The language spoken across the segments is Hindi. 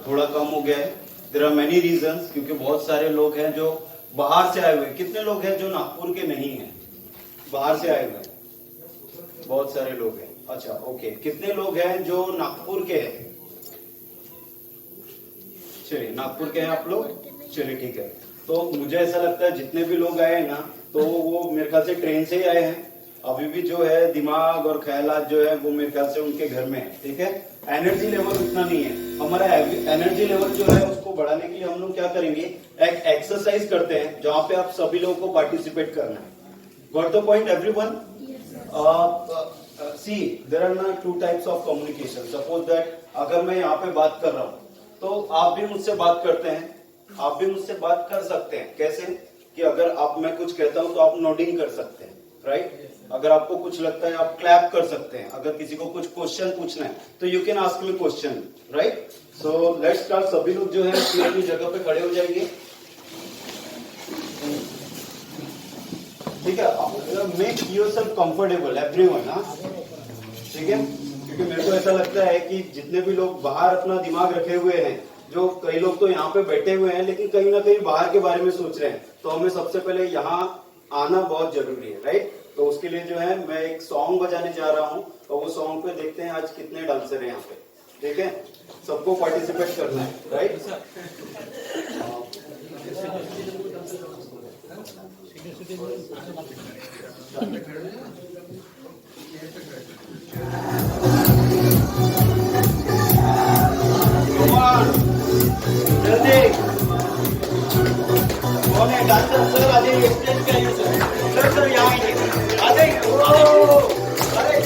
थोड़ा कम हो गया है। देयर आर मेनी रीजंस, क्योंकि बहुत सारे लोग हैं जो बाहर से आए हुए हैं। कितने लोग हैं जो नागपुर के नहीं हैं, बाहर से आए हुए हैं? बहुत सारे लोग हैं। अच्छा ओके, कितने लोग हैं जो नागपुर के हैं? चलिए नागपुर के हैं आप लोग, चलिए ठीक है। तो मुझे ऐसा लगता है जितने भी लोग आए हैं ना, तो वो मेरे ख्याल से ट्रेन से ही आए हैं। अभी भी जो है दिमाग और ख्यालात जो है वो मेरे ख्याल से उनके घर में है, ठीक है। एनर्जी लेवल उतना नहीं है। हमारा एनर्जी लेवल जो है उसको बढ़ाने के लिए हम लोग क्या करेंगे, एक एक्सरसाइज करते हैं जहाँ पे आप सभी लोगों को पार्टिसिपेट करना है। Got the point everyone? See there are ना two types of communication. Suppose that अगर मैं यहाँ पे बात कर रहा हूँ तो आप भी मुझसे बात करते हैं, आप भी मुझसे बात कर सकते हैं। कैसे कि अगर आप मैं कुछ कहता हूं तो आप नोडिंग कर सकते हैं, राइट। अगर आपको कुछ लगता है आप क्लैप कर सकते हैं। अगर किसी को कुछ क्वेश्चन पूछना है तो you can ask me question, right. So let's start. सभी लोग जो है अपनी अपनी जगह पे खड़े हो जाएंगे, ठीक है। मेक योरसेल्फ कंफर्टेबल एवरीवन, हाँ ठीक है। क्योंकि मेरे को ऐसा लगता है कि जितने भी लोग बाहर अपना दिमाग रखे हुए हैं, जो कई लोग तो यहाँ पे बैठे हुए हैं लेकिन कहीं ना कहीं बाहर के बारे में सोच रहे हैं, तो हमें सबसे पहले यहाँ आना बहुत जरूरी है, राइट। तो उसके लिए जो है मैं एक सॉन्ग बजाने जा रहा हूँ और वो सॉन्ग पे देखते हैं आज कितने डांसर हैं यहाँ पे, ठीक है। सबको पार्टिसिपेट करना है, राइट। जल्दी कौन है डांसर? सर आ जाइए, स्टेज पे आइए सर। सर यहाँ आइए, आ जाइए। अरे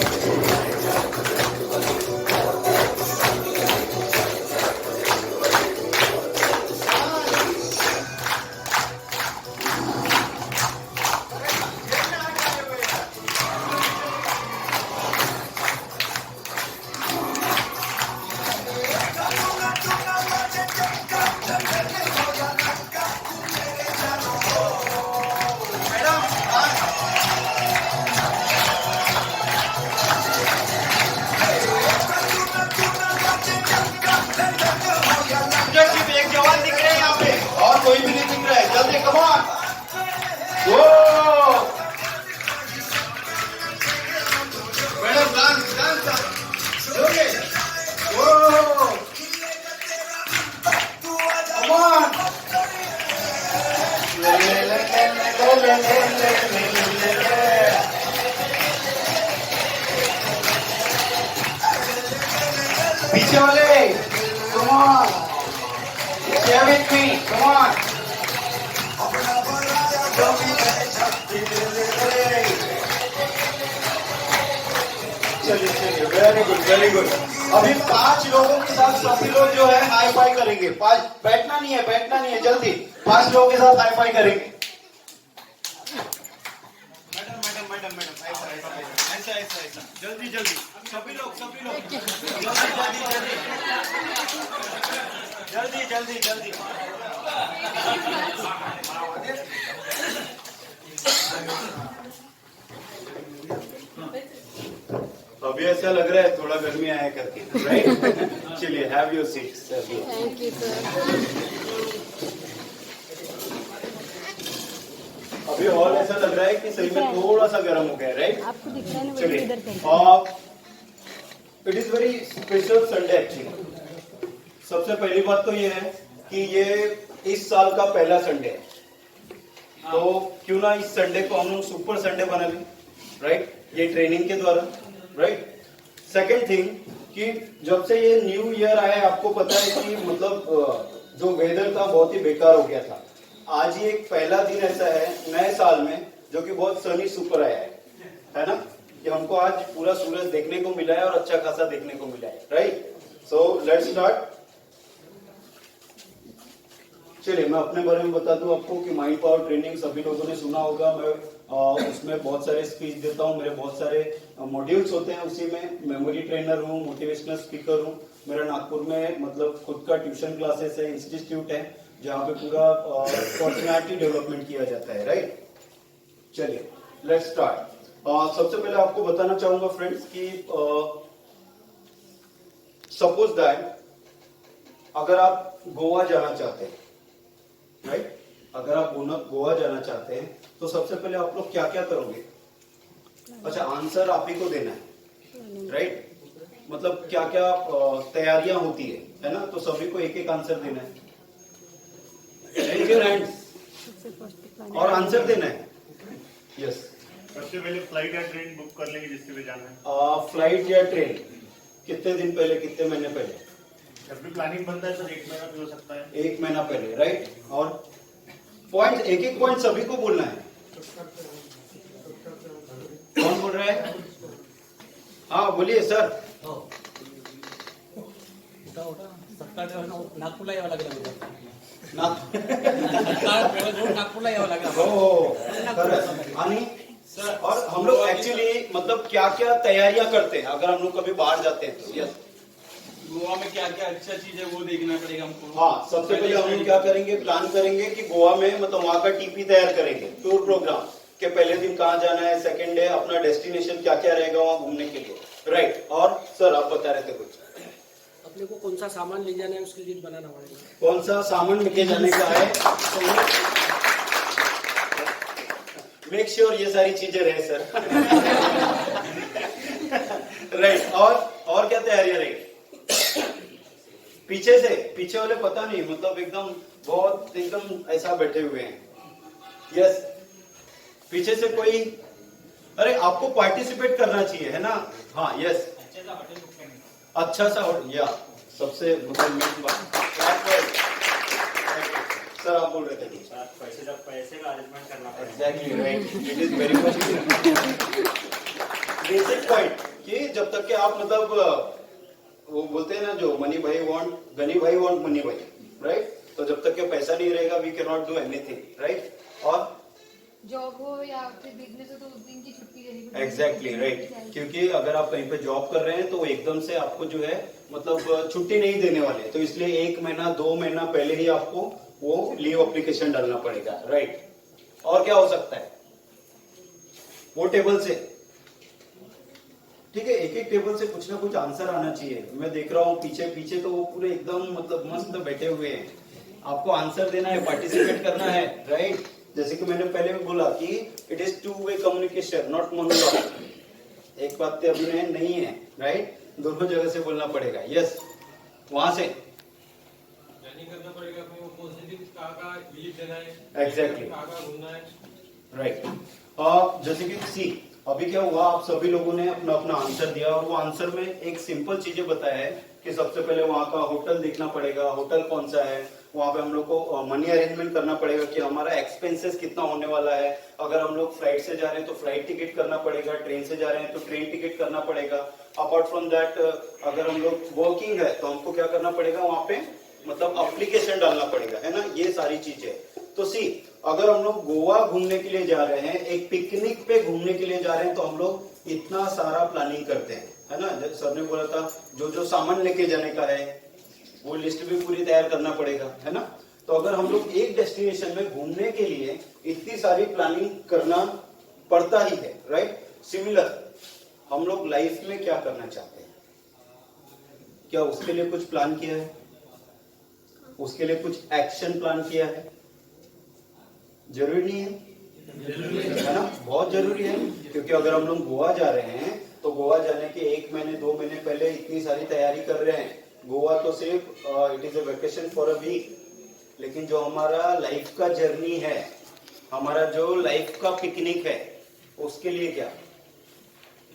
एक जवान दिख रहे हैं यहाँ पे और कोई भी नहीं दिख रहा है। जल्दी come on, madam dance dance okay, come on. पीछे वाले come on, share with me, come on. चलिए चलिए, वेरी गुड वेरी गुड। अभी 5 लोगों के साथ सभी लोग जो है हाई फाई करेंगे। 5, बैठना नहीं है, बैठना नहीं है, जल्दी 5 लोगों के साथ हाई फाई करेंगे। मैडम मैडम मैडम मैडम ऐसा ऐसा ऐसा ऐसा ऐसा, जल्दी जल्दी सभी लोग जल्दी जल्दी जल्दी जल्दी। अभी ऐसा लग रहा है थोड़ा गर्मी आया करके, राइट। चलिए have your seats. Thank you sir. अभी और ऐसा लग रहा है कि सही में थोड़ा सा गर्म हो गया, राइट। आपको दिख रहा है ना? चलिए, इधर it is very special Sunday actually. सबसे पहली बात तो ये है कि ये इस साल का पहला संडे है, तो क्यों ना इस संडे को हम लोग सुपर संडे बना लें, राइट। ये ट्रेनिंग के द्वारा, राइट। सेकेंड थिंग कि जब से ये न्यू ईयर आया, आपको पता है कि मतलब जो वेदर था बहुत ही बेकार हो गया था। आज ये एक पहला दिन ऐसा है नए साल में जो कि बहुत सनी सुपर आया है ना, कि हमको आज पूरा सूरज देखने को मिला है और अच्छा खासा देखने को मिला है, राइट। So let's start. चलिए मैं अपने बारे में बता दूं आपको कि माइंड पावर ट्रेनिंग सभी लोगों ने सुना होगा। मैं उसमें बहुत सारे स्पीच देता हूं, मेरे बहुत सारे मॉड्यूल्स होते हैं। उसी में मेमोरी ट्रेनर हूं, मोटिवेशनल स्पीकर हूं। मेरा नागपुर में मतलब खुद का ट्यूशन क्लासेस है, इंस्टीट्यूट है, जहाँ पे पूरा पर्सनैलिटी डेवलपमेंट किया जाता है, राइट। चलिए लेट्स स्टार्ट। सबसे पहले आपको बताना चाहूंगा फ्रेंड्स कि सपोज दैट अगर आप गोवा जाना चाहते हैं, राइट, अगर आप गोवा जाना चाहते हैं तो सबसे पहले आप लोग क्या क्या करोगे? अच्छा, आंसर आप ही को देना है, राइट, मतलब क्या क्या तैयारियां होती है ना, तो सभी को एक एक आंसर देना है। Raise your hands और आंसर देना है। यस, सबसे पहले फ्लाइट या ट्रेन बुक कर लेंगे जिससे भी जाना है। फ्लाइट या ट्रेन कितने दिन पहले, कितने महीने पहले? जब भी प्लानिंग बनता है सर 1 महीना भी हो सकता है। 1 महीना पहले, राइट। और पॉइंट, एक एक पॉइंट सभी को बोलना है। कौन बोल रहा है? हाँ बोलिए सर। नागपूरला यावं लागलं म्हणजे. ना नागपूरला यावं लागलं. हो खरंच. आणि और हम लोग एक्चुअली मतलब क्या क्या तैयारियां करते हैं अगर हम लोग कभी बाहर जाते हैं तो? यस, गोवा में क्या क्या अच्छा चीज है वो देखना पड़ेगा हमको. हाँ, सबसे पहले हम लोग क्या करेंगे, प्लान करेंगे कि गोवा में मतलब वहाँ का टीपी तैयार करेंगे, टूर प्रोग्राम के पहले दिन कहाँ जाना है, सेकंड डे अपना डेस्टिनेशन क्या क्या रहेगा वहाँ घूमने के लिए, राइट। और सर आप बता रहे थे कुछ? अपने को कौन सा सामान ले जाना है उसकी लिस्ट बनाना पड़ेगा. कौन सा सामान लेके जाने का है, मेक श्योर ये सारी चीजें रहे सर। राइट, और क्या तैयारियां रहेगी? पीछे वाले पता नहीं, मतलब एकदम बहुत एकदम ऐसा बैठे हुए हैं। यस, पीछे से कोई, अरे आपको पार्टिसिपेट करना चाहिए है ना। हाँ यस, अच्छा सा होटल, या सबसे मतलब मेन बात। सर आप बोल रहे थे कुछ? पैसे का अरेंजमेंट करना पड़ेगा। Exactly right, it is very much basic point कि जब तक कि आप मतलब वो बोलते हैं ना, जो मनी भाई वांट, गनी भाई वांट मनी भाई, राइट। तो जब तक कि पैसा नहीं रहेगा we can not do anything, right. और जॉब हो या फिर बिजनेस हो तो उस दिन की छुट्टी लेनी पड़ेगी. एग्जैक्टली राइट, क्योंकि अगर आप कहीं पे जॉब कर रहे हैं तो एकदम से आपको जो है मतलब छुट्टी नहीं देने वाले, तो इसलिए 1 महीना 2 महीना पहले ही आपको वो लीव एप्लीकेशन डालना पड़ेगा, राइट। और क्या हो सकता है? वो टेबल से, ठीक है, एक एक टेबल से कुछ ना कुछ आंसर आना चाहिए। मैं देख रहा हूँ पीछे पीछे तो वो पूरे एकदम मतलब मस्त बैठे हुए हैं। आपको आंसर देना है, पार्टिसिपेट करना है, राइट। जैसे कि मैंने पहले भी बोला कि it is two way communication, not monologue. एक बात पे अभिनय नहीं है, राइट, दोनों जगह से बोलना पड़ेगा। यस, वहां से प्लानिंग करना पड़ेगा अपने को कौन से दिन कहाँ विजिट देना है, एग्जैक्टली कहाँ घूमना है, राइट। जैसे कि सी अभी क्या हुआ, आप सभी लोगों ने अपना अपना आंसर दिया और वो आंसर में एक सिंपल चीजें बताया है कि सबसे पहले वहाँ का होटल देखना पड़ेगा, होटल कौन सा है, वहाँ पे हम लोग को मनी अरेंजमेंट करना पड़ेगा कि हमारा एक्सपेंसेस कितना होने वाला है। अगर हम लोग फ्लाइट से जा रहे हैं तो फ्लाइट टिकट करना पड़ेगा, ट्रेन से जा रहे हैं तो ट्रेन टिकट करना पड़ेगा। अपार्ट फ्रॉम दैट अगर हम लोग वर्किंग है तो हमको क्या करना पड़ेगा, वहाँ पे मतलब एप्लीकेशन डालना पड़ेगा, है ना, ये सारी चीजें। तो सी अगर हम लोग गोवा घूमने के लिए जा रहे हैं, एक पिकनिक पे घूमने के लिए जा रहे हैं, तो हम लोग इतना सारा प्लानिंग करते हैं, है ना। जब सर ने बोला था जो जो सामान लेके जाने का है वो लिस्ट भी पूरी तैयार करना पड़ेगा, है ना। तो अगर हम लोग एक डेस्टिनेशन में घूमने के लिए इतनी सारी प्लानिंग करना पड़ता ही है, राइट। सिमिलर हम लोग लाइफ में क्या करना चाहते हैं, क्या उसके लिए कुछ प्लान किया है, उसके लिए कुछ एक्शन प्लान किया है? जरूरी नहीं है ना, बहुत जरूरी है। क्योंकि अगर हम लोग गोवा जा रहे हैं तो गोवा जाने के 1 महीने 2 महीने पहले इतनी सारी तैयारी कर रहे हैं। गोवा तो सिर्फ it is a vacation for a week, लेकिन जो हमारा लाइफ का जर्नी है, हमारा जो लाइफ का पिकनिक है, उसके लिए क्या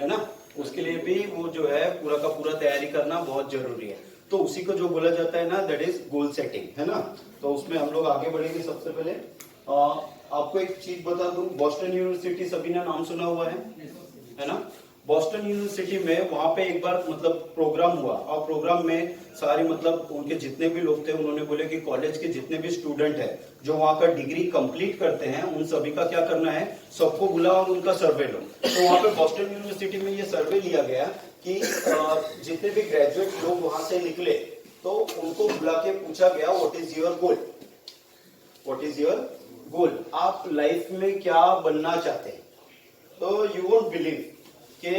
है ना, उसके लिए भी वो जो है पूरा का पूरा तैयारी करना बहुत जरूरी है। तो उसी को जो बोला जाता है ना, दैट इज गोल सेटिंग, है ना। तो उसमें हम लोग आगे बढ़ेंगे। सबसे पहले आपको एक चीज बता दूं, बॉस्टन यूनिवर्सिटी सभी ने नाम सुना हुआ है ना। बॉस्टन यूनिवर्सिटी में वहां पे एक बार मतलब प्रोग्राम हुआ, और प्रोग्राम में सारी मतलब उनके जितने भी लोग थे, उन्होंने बोले कि कॉलेज के जितने भी स्टूडेंट है जो वहां का डिग्री कंप्लीट करते हैं, उन सभी का क्या करना है, सबको बुला और उनका सर्वे लो। तो वहां पे बॉस्टन यूनिवर्सिटी में ये सर्वे लिया गया कि जितने भी ग्रेजुएट लोग वहां से निकले तो उनको बुला के पूछा गया, what is your goal, what is your गोल, आप लाइफ में क्या बनना चाहते हैं। तो यू वोंट बिलीव कि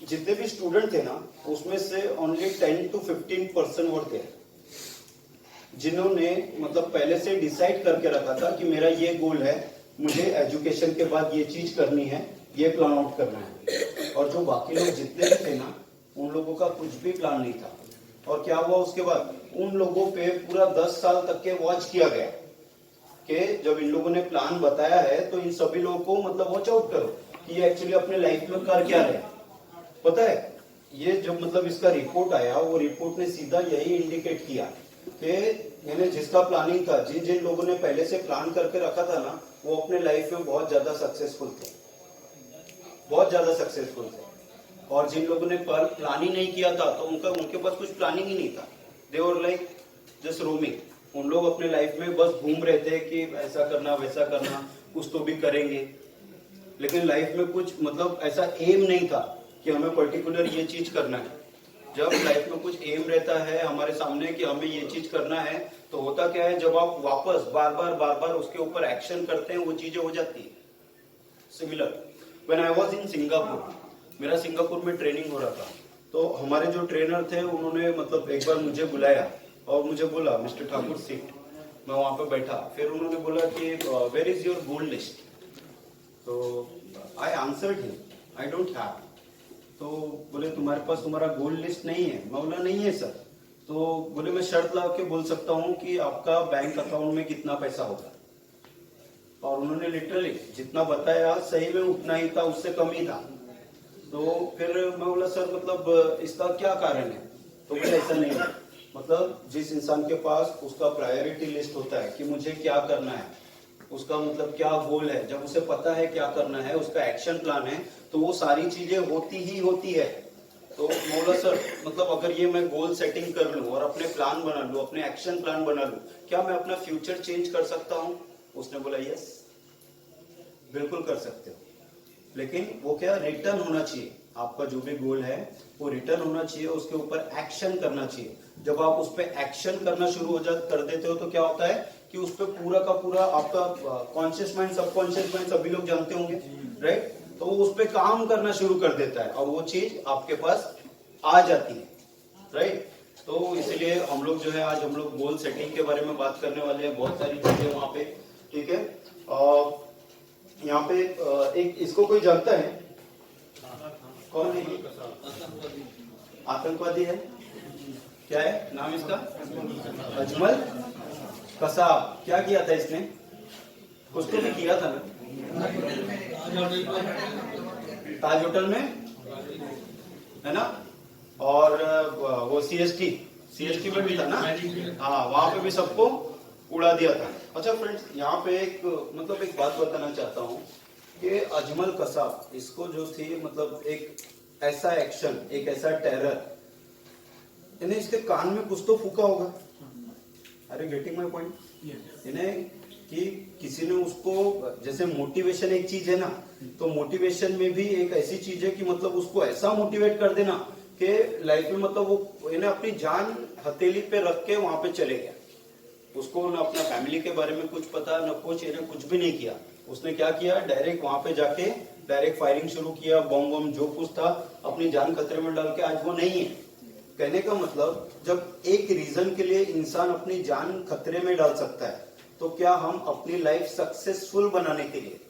जितने भी स्टूडेंट थे ना, उसमें से ओनली 10 to 15% वर थे जिन्होंने मतलब पहले से डिसाइड करके रखा था कि मेरा ये गोल है, मुझे एजुकेशन के बाद ये चीज करनी है, ये प्लान आउट करना है। और जो बाकी लोग जितने भी थे ना, उन लोगों का कुछ भी प्लान नहीं था। और क्या हुआ उसके बाद, उन लोगों पे पूरा 10 साल तक के वॉच किया गया कि जब इन लोगों ने प्लान बताया है तो इन सभी लोगों को मतलब वॉच आउट करो कि ये एक्चुअली अपने लाइफ में कर क्या रहे। पता है, ये जब मतलब इसका रिपोर्ट आया, वो रिपोर्ट ने सीधा यही इंडिकेट किया कि यानी जिसका प्लानिंग था, जिन जिन लोगों ने पहले से प्लान करके रखा था ना, वो अपने लाइफ में बहुत ज्यादा सक्सेसफुल थे, बहुत ज्यादा सक्सेसफुल थे। और जिन लोगों ने प्लान ही नहीं किया था तो उनके पास कुछ प्लानिंग ही नहीं था। दे वर लाइक जस्ट रोमिंग। उन लोग अपने लाइफ में बस घूम रहे थे कि ऐसा करना वैसा करना, कुछ तो भी करेंगे, लेकिन लाइफ में कुछ मतलब ऐसा एम नहीं था कि हमें पर्टिकुलर ये चीज करना है। जब लाइफ में कुछ एम रहता है हमारे सामने कि हमें ये चीज करना है, तो होता क्या है, जब आप वापस बार बार उसके ऊपर एक्शन करते हैं, वो चीजें हो जाती है। Similar when I was in Singapore, मेरा सिंगापुर में ट्रेनिंग हो रहा था, तो हमारे जो ट्रेनर थे उन्होंने मतलब एक बार मुझे बुलाया और मुझे बोला, मिस्टर ठाकुर सिट। मैं वहां पे बैठा, फिर उन्होंने बोला कि where is your goal list. तो I answered him, I don't have. तो बोले तुम्हारे पास तुम्हारा गोल लिस्ट नहीं है? मैं बोला नहीं है सर। तो बोले मैं शर्त ला के बोल सकता हूँ कि आपका बैंक अकाउंट में कितना पैसा होगा। और उन्होंने लिटरली जितना बताया सही में उतना ही था, उससे कम ही था। तो फिर मैं बोला सर मतलब इसका क्या कारण है? तो बोले ऐसा नहीं है, मतलब जिस इंसान के पास उसका प्रायोरिटी लिस्ट होता है कि मुझे क्या करना है, उसका मतलब क्या गोल है, जब उसे पता है क्या करना है, उसका एक्शन प्लान है, तो वो सारी चीजें होती ही होती है। तो बोला सर मतलब अगर ये मैं गोल सेटिंग कर लूं और अपने प्लान बना लूं, अपने एक्शन प्लान बना लूं, क्या मैं अपना फ्यूचर चेंज कर सकता हूं? उसने बोला यस, बिल्कुल कर सकते हो, लेकिन वो क्या रिटर्न होना चाहिए। आपका जो भी गोल है वो रिटर्न होना चाहिए, उसके ऊपर एक्शन करना चाहिए। जब आप उस पर एक्शन करना शुरू कर देते हो तो क्या होता है कि उस पर पूरा का पूरा आपका कॉन्शियस माइंड, सबकॉन्शियस माइंड सभी लोग जानते होंगे, राइट? तो वो उस पर काम करना शुरू कर देता है और वो चीज आपके पास आ जाती है, राइट? तो इसलिए हम लोग जो है आज हम लोग गोल सेटिंग के बारे में बात करने वाले हैं, बहुत सारी चीजें वहां पे, ठीक है? यहाँ पे एक इसको कोई जानता है? कौन है ये? आतंकवादी है, क्या है नाम इसका? अजमल कसाब। क्या किया था इसने? कुछ तो भी किया था ना, ताज होटल में, है ना? और वो सीएसटी में भी था ना, हाँ, वहां पे भी सबको उड़ा दिया था। अच्छा फ्रेंड्स, यहाँ पे एक मतलब एक बात बताना चाहता हूँ कि अजमल कसाब, इसको जो थी मतलब एक ऐसा एक्शन, एक ऐसा टेरर, इन्हें इसके कान में कुछ तो फूका होगा। अरे गेटिंग माय पॉइंट? इन्हें कि किसी ने उसको, जैसे मोटिवेशन एक चीज है ना, तो मोटिवेशन में भी एक ऐसी चीज है कि मतलब उसको ऐसा मोटिवेट कर देना कि लाइफ में मतलब वो इन्हें अपनी जान हथेली पे रख के वहां पे चले गया। उसको ना अपना फैमिली के बारे में कुछ पता, न कुछ, इन्हें कुछ भी नहीं किया। उसने क्या किया, डायरेक्ट वहां पे जाके डायरेक्ट फायरिंग शुरू किया, बम जो कुछ था अपनी जान खतरे में डाल के आज वो नहीं है। कहने का मतलब, जब एक रीजन के लिए इंसान अपनी जान खतरे में डाल सकता है, तो क्या हम अपनी लाइफ सक्सेसफुल बनाने के लिए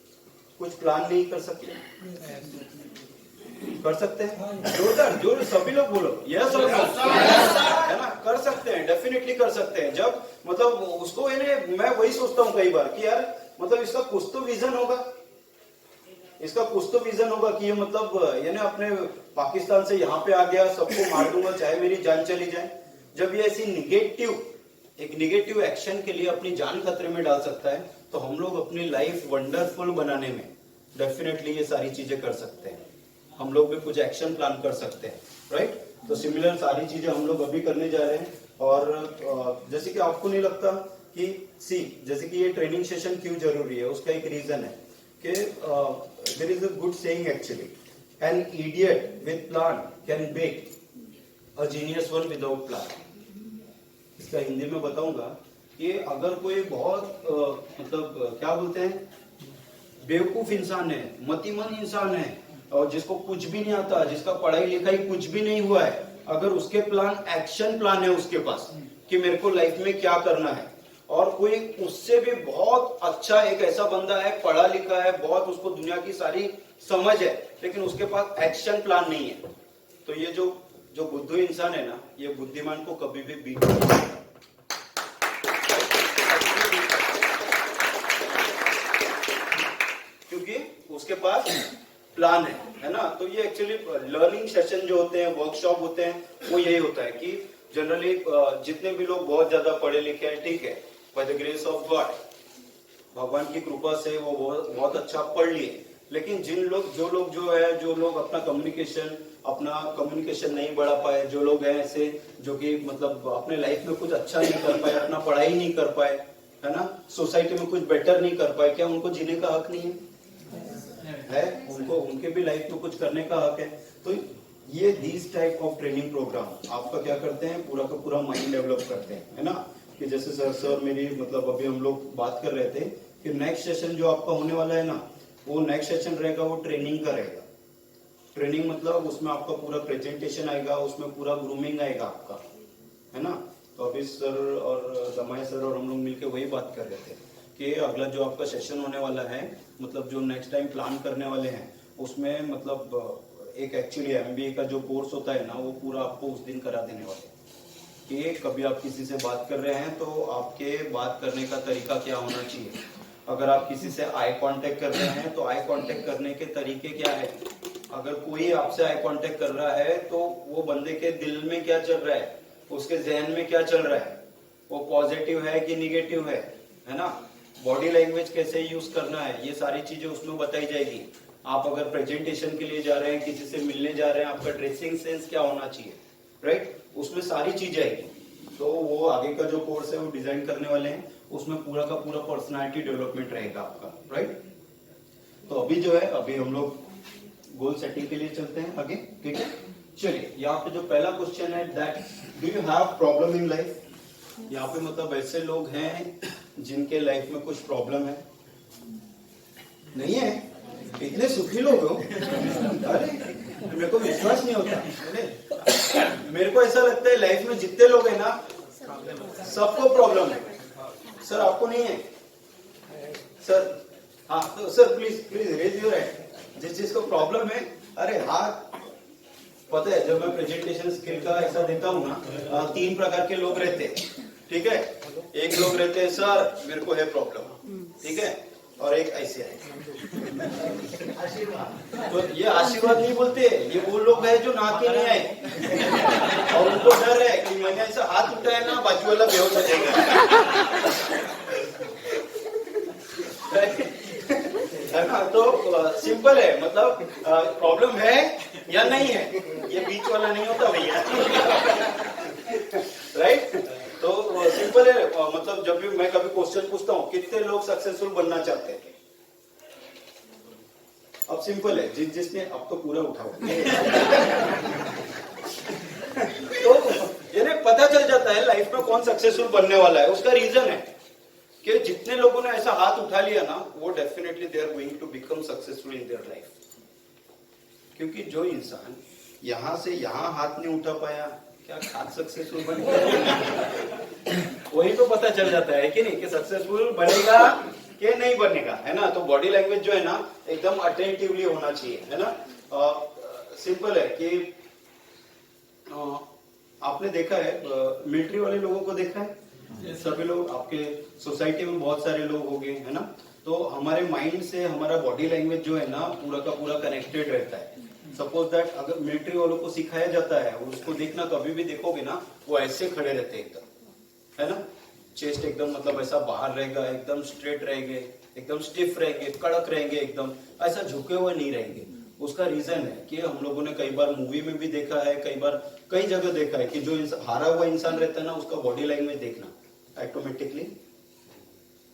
कुछ प्लान नहीं कर सकते? कर सकते हैं? जोरदार जोर सभी लोग बोलो यस और नो, है ना? कर सकते हैं, डेफिनेटली कर सकते हैं। जब मतलब उसको मैं वही सोचता हूँ कई बार कि यार मतलब इसका कुछ तो विजन होगा, इसका कुछ तो विजन होगा कि ये मतलब ये ना अपने पाकिस्तान से यहाँ पे आ गया, सबको मार दूंगा चाहे मेरी जान चली जाए। जब ये ऐसी निगेटिव एक्शन के लिए अपनी जान खतरे में डाल सकता है, तो हम लोग अपनी लाइफ वंडरफुल बनाने में डेफिनेटली ये सारी चीजें कर सकते हैं। हम लोग भी कुछ एक्शन प्लान कर सकते हैं, राइट? तो सिमिलर सारी चीजें हम लोग अभी करने जा रहे हैं। और जैसे कि आपको नहीं लगता कि जैसे कि ये ट्रेनिंग सेशन क्यों जरूरी है, उसका एक रीजन है कि there is a good saying actually, an idiot with plan can beat a genius one without plan. इसका हिंदी में बताऊंगा कि अगर कोई बहुत मतलब क्या बोलते हैं, बेवकूफ इंसान है, मतिमंद इंसान है, और जिसको कुछ भी नहीं आता, जिसका पढ़ाई लिखाई कुछ भी नहीं हुआ है, अगर उसके प्लान एक्शन प्लान है उसके पास, कि मेरे को लाइफ में क्या करना है, और कोई उससे भी बहुत अच्छा एक ऐसा बंदा है, पढ़ा लिखा है, बहुत उसको दुनिया की सारी समझ है, लेकिन उसके पास एक्शन प्लान नहीं है, तो ये जो बुद्धू इंसान है ना, ये बुद्धिमान को कभी भी बीट नहीं कर सकता। क्योंकि उसके पास प्लान है ना। तो ये एक्चुअली लर्निंग सेशन जो होते हैं, वर्कशॉप होते हैं, वो यही होता है कि जनरली जितने भी लोग बहुत ज्यादा पढ़े लिखे हैं, ठीक है, by the grace of God, भगवान की कृपा से वो बहुत अच्छा पढ़ लिए, लेकिन जो लोग अपना कम्युनिकेशन नहीं बढ़ा पाए, जो लोग हैं ऐसे जो कि मतलब अपने लाइफ में कुछ अच्छा नहीं कर पाए, अपना पढ़ाई नहीं कर पाए, है ना, सोसाइटी में कुछ बेटर नहीं कर पाए, क्या उनको जीने का हक नहीं है? उनको उनके भी लाइफ में कुछ करने का हक है। तो ये this type of training program आपका क्या करते हैं, पूरा का पूरा माइंड डेवलप करते हैं, है ना। कि जैसे सर मेरी मतलब अभी हम लोग बात कर रहे थे कि नेक्स्ट सेशन जो आपका होने वाला है ना, वो नेक्स्ट सेशन रहेगा, वो ट्रेनिंग का रहेगा। ट्रेनिंग मतलब उसमें आपका पूरा प्रेजेंटेशन आएगा, उसमें पूरा ग्रूमिंग आएगा आपका, है ना। तो अभी सर और दमाई सर और हम लोग मिलकर वही बात कर रहे थे कि अगला जो आपका सेशन होने वाला है, मतलब जो नेक्स्ट टाइम प्लान करने वाले हैं, उसमें मतलब एक एक्चुअली MBA का जो कोर्स होता है ना, वो पूरा आपको उस दिन करा देने वाले हैं कि कभी आप किसी से बात कर रहे हैं तो आपके बात करने का तरीका क्या होना चाहिए। अगर आप किसी से आई कांटेक्ट कर रहे हैं तो आई कांटेक्ट करने के तरीके क्या है। अगर कोई आपसे आई कांटेक्ट कर रहा है तो वो बंदे के दिल में क्या चल रहा है, उसके जहन में क्या चल रहा है, वो पॉजिटिव है कि निगेटिव है ना। बॉडी लैंग्वेज कैसे यूज करना है, ये सारी चीजें उसमें बताई जाएगी। आप अगर प्रेजेंटेशन के लिए जा रहे हैं, किसी से मिलने जा रहे हैं, आपका ड्रेसिंग सेंस क्या होना चाहिए, राइट, उसमें सारी चीजें आएगी। तो वो आगे का जो कोर्स है वो डिजाइन करने वाले हैं, उसमें पूरा का पूरा पर्सनालिटी डेवलपमेंट रहेगा आपका, राइट। तो अभी जो है, अभी हम लोग गोल सेटिंग के लिए चलते हैं आगे, ठीक है। चलिए, यहाँ पे जो पहला क्वेश्चन है, that do you have problem in life. यहाँ पे मतलब ऐसे लोग हैं जिनके लाइफ में कुछ प्रॉब्लम है, नहीं है, इतने सुखी लोग हो, अरे मेरे को विश्वास नहीं होता। मेरे को ऐसा लगता है लाइफ में जितने लोग हैं ना, सबको प्रॉब्लम है। सर आपको नहीं है? सर हाँ, तो sir please raise your hand जिस जिसको प्रॉब्लम है। अरे हाँ, पता है जब मैं प्रेजेंटेशन स्किल का ऐसा देता हूँ ना, 3 प्रकार के लोग रहते हैं, ठीक है। एक लोग रहते हैं सर मेरे को है प्रॉब्लम, ठीक है, और एक ऐसे है। तो ये आशीर्वाद नहीं बोलते, ये वो लोग हैं जो नहा के नहीं आए और उनको डर है कि मैंने ऐसा हाथ उठाया ना, बाजू वाला बेहोश हो जाएगा, है ना। तो सिंपल है, मतलब प्रॉब्लम है या नहीं है, ये बीच वाला नहीं होता भैया, राइट। तो सिंपल है, मतलब जब भी मैं कभी क्वेश्चन पूछता हूँ कितने लोग सक्सेसफुल बनना चाहते हैं, अब सिंपल है, जिसने अब तो पूरा उठाओ तो ये पता चल जाता है लाइफ में कौन सक्सेसफुल बनने वाला है। उसका रीजन है कि जितने लोगों ने ऐसा हाथ उठा लिया ना, वो definitely they are going to become successful in their life. क्योंकि जो इंसान यहां से यहां हाथ नहीं उठा पाया, क्या हाथ सक्सेसफुल बन गया? वही तो पता चल जाता है कि नहीं, कि सक्सेसफुल बनेगा कि नहीं बनेगा, है ना। तो बॉडी लैंग्वेज जो है ना, एकदम अटेंटिवली होना चाहिए, है ना। सिंपल है कि आपने देखा है, मिलिट्री वाले लोगों को देखा है, सभी लोग आपके सोसाइटी में बहुत सारे लोग हो गए, है ना। तो हमारे माइंड से हमारा बॉडी लैंग्वेज जो है ना, पूरा का पूरा कनेक्टेड रहता है। सपोज दैट अगर मिलिट्री वालों को सिखाया जाता है, उसको देखना, कभी भी देखोगे ना, वो ऐसे खड़े रहते हैं एकदम, है ना। चेस्ट एकदम मतलब ऐसा बाहर रहेगा, एकदम स्ट्रेट रहेंगे, एकदम स्टिफ रहेंगे, कड़क रहेंगे, एकदम ऐसा झुके हुए नहीं रहेंगे। उसका रीजन है कि हम लोगों ने कई बार मूवी में भी देखा है, कई बार कई जगह देखा है कि जो हारा हुआ इंसान रहता है ना, उसका बॉडी लैंग्वेज देखना ऑटोमेटिकली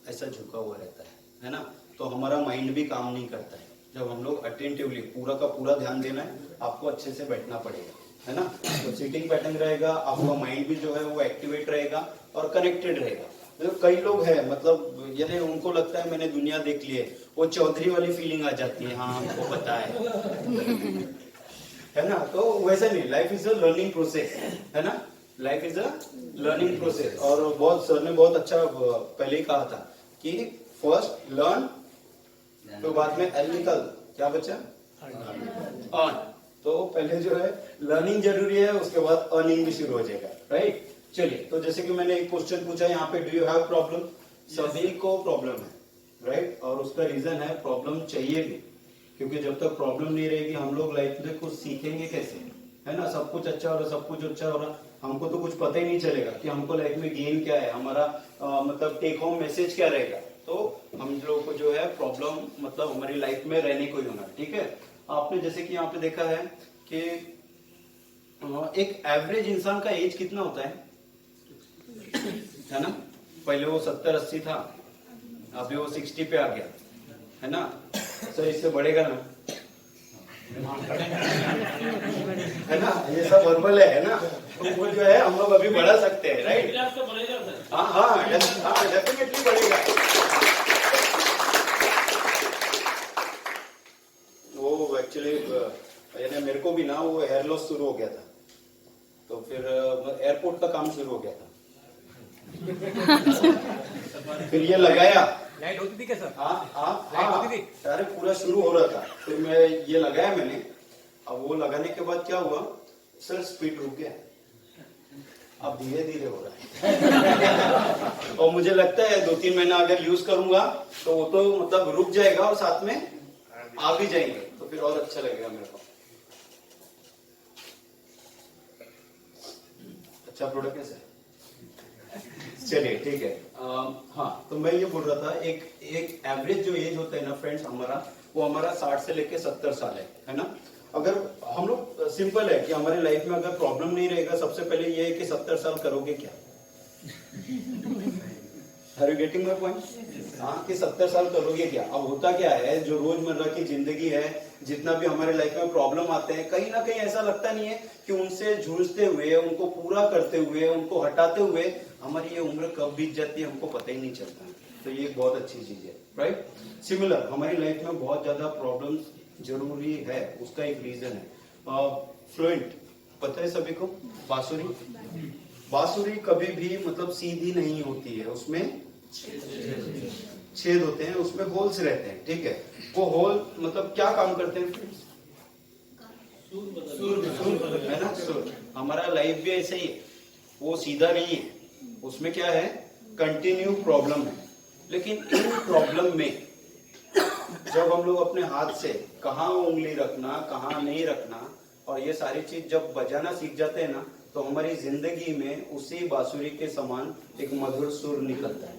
ऐसा झुका हुआ रहता है ना। तो हमारा माइंड भी काम नहीं करता है। जब हम लोग अटेंटिवली पूरा का पूरा ध्यान देना है, आपको अच्छे से बैठना पड़ेगा, है ना। तो सीटिंग पैटर्न रहेगा, आपका माइंड भी जो है वो एक्टिवेट रहेगा और कनेक्टेड रहेगा। तो कई लोग हैं, मतलब यदि उनको लगता है मैंने दुनिया देख ली है, वो चौधरी वाली फीलिंग आ जाती है, हाँ हमको पता है ना। तो वैसा नहीं, life is a learning process, है ना। Life is a learning process. और बहुत सर ने बहुत अच्छा पहले ही कहा था कि फर्स्ट लर्न, तो बाद में एल निकल, क्या बचा अर्न। तो पहले जो है लर्निंग जरूरी है, उसके बाद अर्निंग भी शुरू हो जाएगा, राइट। चलिए, तो जैसे कि मैंने एक क्वेश्चन पूछा यहाँ पे, डू यू हैव प्रॉब्लम? सभी को प्रॉब्लम है, राइट। और उसका रीजन है प्रॉब्लम चाहिए भी, क्योंकि जब तक प्रॉब्लम नहीं रहेगी हम लोग लाइफ में कुछ सीखेंगे कैसे, है ना। सब कुछ अच्छा हो रहा, सब कुछ अच्छा हो रहा, हमको तो कुछ पता ही नहीं चलेगा कि हमको लाइफ में गेन क्या है, हमारा मतलब टेक होम मैसेज क्या रहेगा। तो हम लोगों को जो है प्रॉब्लम मतलब हमारी लाइफ में रहने को ही होना, ठीक है। आपने जैसे कि यहाँ पे देखा है कि एक एवरेज इंसान का एज कितना होता है ना। पहले वो 70-80 था, अभी वो 60 पे आ गया, है ना। तो इससे बढ़ेगा ना, है ना। ये सब वर्बल है ना, तो वो जो है हम लोग अभी बढ़ा सकते हैं, राइट। तो बढ़ेगा सर। हाँ हाँ डेफिनेटली बढ़ेगा। वो एक्चुअली यानी मेरे को भी ना वो हेयर लॉस शुरू हो गया था, तो फिर एयरपोर्ट का काम शुरू हो गया था। फिर ये लगाया, लाइट होती थी क्या सर? लाइट होती थी, अरे पूरा शुरू हो रहा था, फिर मैं ये लगाया मैंने। अब वो लगाने के बाद क्या हुआ सर, स्पीड रुक गया, अब धीरे धीरे हो रहा है। और मुझे लगता है 2-3 महीना अगर यूज करूंगा तो वो तो मतलब रुक जाएगा और साथ में आ भी जाएंगे, तो फिर और अच्छा लगेगा मेरे को। अच्छा प्रोडक्ट है सर। चलिए ठीक है। हाँ, तो मैं ये बोल रहा था, एक एवरेज जो एज होता है ना फ्रेंड्स हमारा, वो हमारा 60 से लेके 70 साल है ना। अगर हम लोग सिंपल है कि हमारे लाइफ में अगर प्रॉब्लम नहीं रहेगा, सबसे पहले ये है कि 70 साल करोगे क्या। Are you getting my point? हाँ, कि 70 साल करोगे क्या। अब होता क्या है, जो रोजमर्रा की जिंदगी है, जितना भी हमारे लाइफ में प्रॉब्लम आते हैं, कहीं ना कहीं ऐसा लगता नहीं है कि उनसे जूझते हुए, उनको पूरा करते हुए, उनको हटाते हुए हमारी ये उम्र कब बीत जाती है हमको पता ही नहीं चलता। तो ये एक बहुत अच्छी चीज है, राइट। सिमिलर हमारी लाइफ में बहुत ज्यादा प्रॉब्लम्स जरूरी है, उसका एक रीजन है फ्लुएंट। पता है सभी को, बांसुरी कभी भी मतलब सीधी नहीं होती है, उसमें छेद होते हैं, उसमें होल्स रहते हैं, ठीक है। वो होल मतलब क्या काम करते हैं फ्रेंड्स? सुर, है ना, सुर। हमारा लाइफ भी ऐसे ही है, वो सीधा नहीं है, उसमें क्या है, कंटिन्यू प्रॉब्लम है। लेकिन इन प्रॉब्लम में जब हम लोग अपने हाथ से कहाँ उंगली रखना, कहाँ नहीं रखना, और ये सारी चीज जब बजाना सीख जाते हैं ना, तो हमारी जिंदगी में उसी बांसुरी के समान एक मधुर सुर निकलता है।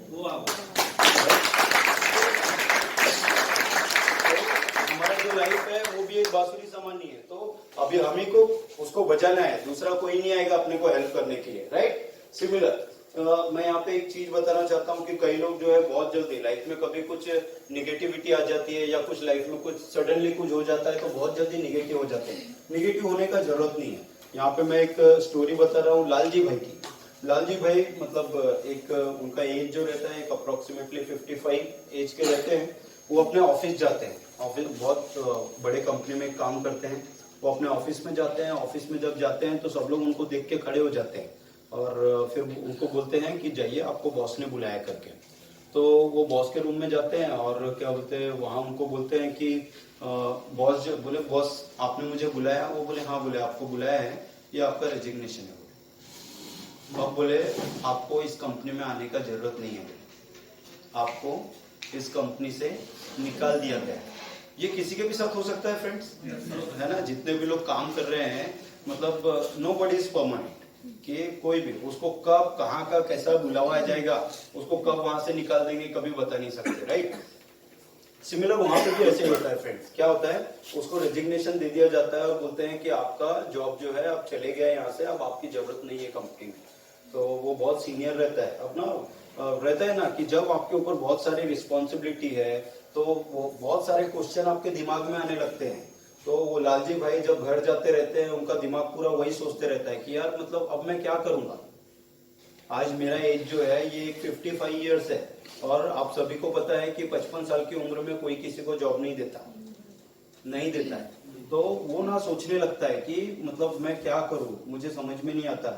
हमारा जो लाइफ है वो भी एक बांसुरी समान ही है। तो अभी हम ही को उसको बजाना है, दूसरा कोई नहीं आएगा अपने को हेल्प करने के लिए, राइट। सिमिलर मैं यहाँ पे एक चीज बताना चाहता हूँ कि कई लोग जो है बहुत जल्दी लाइफ में कभी कुछ निगेटिविटी आ जाती है, या कुछ लाइफ में कुछ सडनली कुछ हो जाता है, तो बहुत जल्दी निगेटिव हो जाते हैं। निगेटिव होने का जरूरत नहीं है। यहाँ पे मैं एक स्टोरी बता रहा हूँ लालजी भाई की। लालजी भाई मतलब एक उनका एज जो रहता है एक अप्रोक्सीमेटली 55 एज के रहते हैं। वो अपने ऑफिस जाते हैं, ऑफिस बहुत बड़े कंपनी में काम करते हैं। वो अपने ऑफिस में जाते हैं, ऑफिस में जब जाते हैं तो सब लोग उनको देख के खड़े हो जाते हैं, और फिर उनको बोलते हैं कि जाइए, आपको बॉस ने बुलाया करके। तो वो बॉस के रूम में जाते हैं, और क्या बोलते हैं, वहाँ उनको बोलते हैं कि बॉस बोले, बॉस आपने मुझे बुलाया? वो बोले हाँ बोले, आपको बुलाया है, ये आपका रेजिग्नेशन है। अब बोले आपको इस कंपनी में आने का जरूरत नहीं है, आपको इस कंपनी से निकाल दिया गया है। ये किसी के भी साथ हो सकता है फ्रेंड्स, है ना। जितने भी लोग काम कर रहे हैं, मतलब नो बडी इज परमानेंट, कि कोई भी उसको कब कहाँ का कैसा बुलावा आ जाएगा, उसको कब वहां से निकाल देंगे कभी बता नहीं सकते, राइट। सिमिलर वहां पे भी ऐसे होता है फ्रेंड्स। क्या होता है, उसको रेजिग्नेशन दे दिया जाता है और बोलते हैं कि आपका जॉब जो है आप चले गए यहाँ से, अब आपकी जरूरत नहीं है कंपनी में। तो वो बहुत सीनियर रहता है, अब ना रहता है ना कि जब आपके ऊपर बहुत सारी रिस्पॉन्सिबिलिटी है, तो वो बहुत सारे क्वेश्चन आपके दिमाग में आने लगते हैं। तो वो लालजी भाई जब घर जाते रहते हैं, उनका दिमाग पूरा वही सोचते रहता है कि यार मतलब अब मैं क्या करूंगा। आज मेरा एज जो है ये 55 इयर्स है, और आप सभी को पता है कि 55 साल की उम्र में कोई किसी को जॉब नहीं देता है। तो वो ना सोचने लगता है कि मतलब मैं क्या करूं, मुझे समझ में नहीं आता।